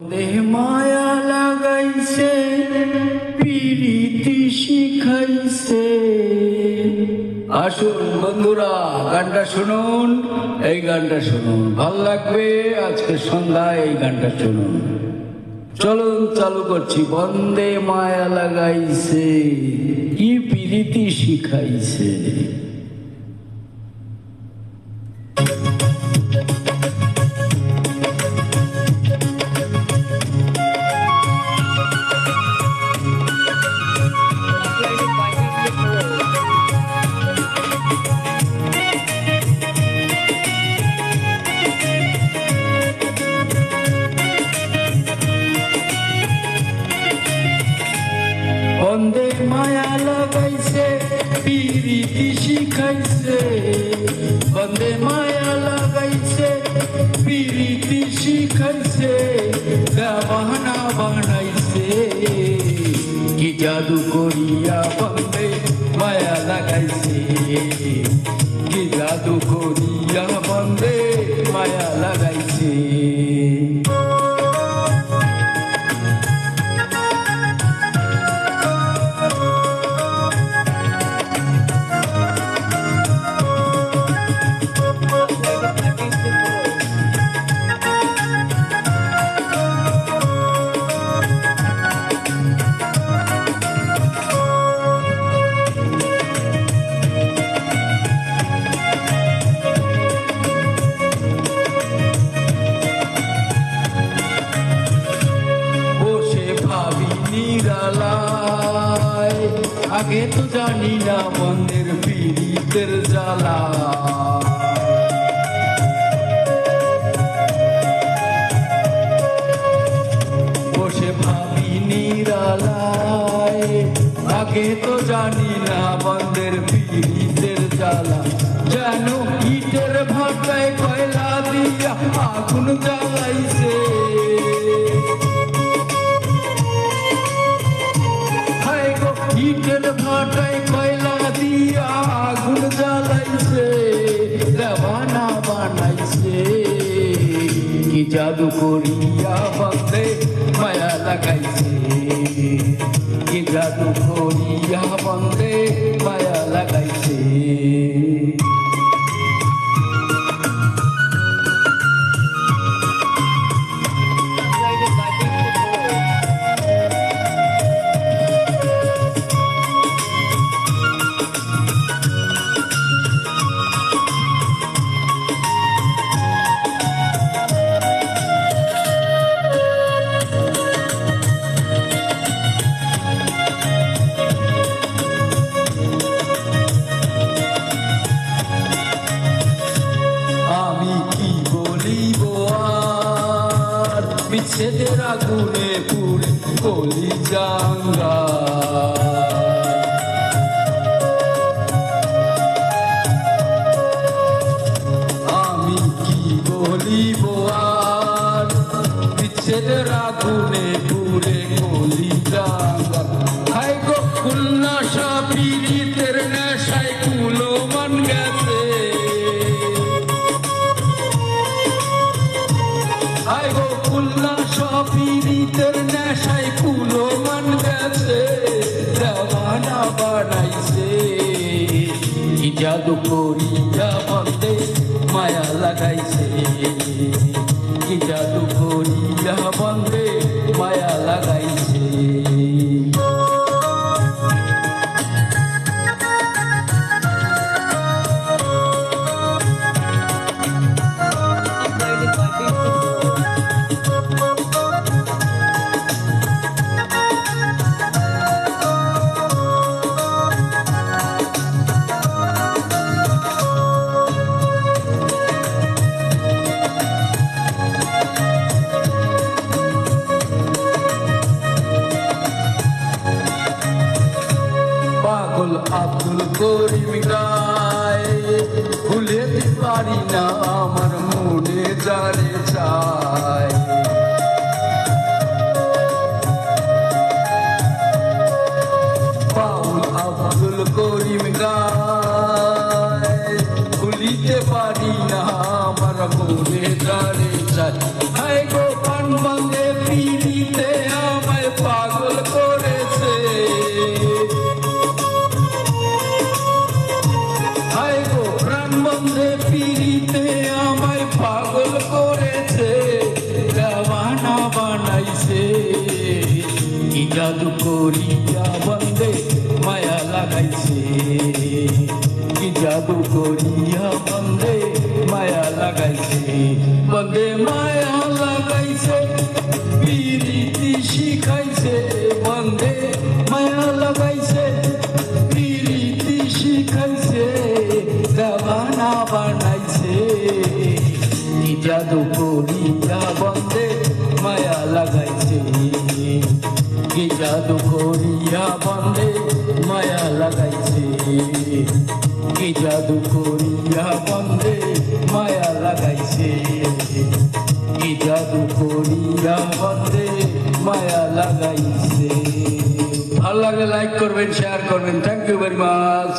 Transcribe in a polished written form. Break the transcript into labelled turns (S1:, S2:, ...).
S1: দেহ মায়া লাগাইছে পিরিতি শিখাইছে। আসুন বন্ধুরা, গানটা শুনুন, এই গানটা শুনুন, ভাল লাগবে। আজকে সন্ধ্যায় এই গানটা শুনুন। চলুন চালু করছি। বন্দে মায়া লাগাইছে কি পিরিতি শিখাইছে। বন্দে মায়া লাগাইছে পিরিতি শিখাইছে। বন্দে মায়া লাগাইছে পিরিতি শিখাইছে। দেওয়ানা বানাইছে কি জাদু করিয়া বন্দে মায়া লাগাইছে। কি জাদু করিয়া বন্দে মায়া লাগাইছে। আগে তো জানি না বন্দের পীড়িতের জ্বালা। বসে ভাবি নিরালায়, আগে তো জানি না বন্দের পীড়িতের জ্বালা। যেন ইটের ভাটায় কয়লা দিয়া আগুন জ্বালাইছে। ইটের ভাটায় কয়লা দিয়া আগুন জ্বালাইছে। দেওয়ানা বানাইছে কি জাদু করিয়া বন্দে মায়া লাগাইছে। কি জাদু করিয়া বন্দে মায়া লাগাইছে। বিচ্ছেদের আগুনে পুড়ে কলি জাঙ্গা। আমি কি বলিব আর, বিচ্ছেদের আগুনে পুড়ে কলি জাঙ্গা। হাই গো উল্লাসা পীড়িতের নেশায় কুলো মান গেছে। হাই গো পীড়িতের নেশায় কুলো মান গেছে। দেওয়ানা বানাইছে কি জাদু করিয়া বন্দে মায়া লাগাইছে। কি জাদু করিয়া বন্দে মায়া লাগাইছে। আব্দুল করিম গায় ভুলে পারি না আমার মনে যারে চায়। বাউল আব্দুল করিম গায় ভুলিতে পারি না আমার মনে যারে চায়। হায় গো পান বন্দে পিড়িতে আমায় পাগল করেছে। হায় গো প্রাণ বন্ধে পিড়িতে আমায় পাগল করেছে, দেওয়ানা বানাইছে। কি জাদু করিয়া বন্দে মায়া লাগাইছে, কি জাদু করিয়া বন্দে মায়া লাগাইছে, বন্দে মায়া লাগাইছে, পিরিতি শিখাইছে, বন্দে মায়া লাগাইছে, পিরিতি শিখাইছে, দেওয়ানা বানাইছে। কি জাদু করিয়া বন্দে মায়া লাগাইছে, কি জাদু করিয়া বন্দে মায়া লাগাইছে, কি জাদু করিয়া বন্দে মায়া লাগাইছে, কি জাদু করিয়া বন্দে মায়া লাগাইছে। ভালো লাগলে লাইক করবেন, শেয়ার করবেন। Thank you very much.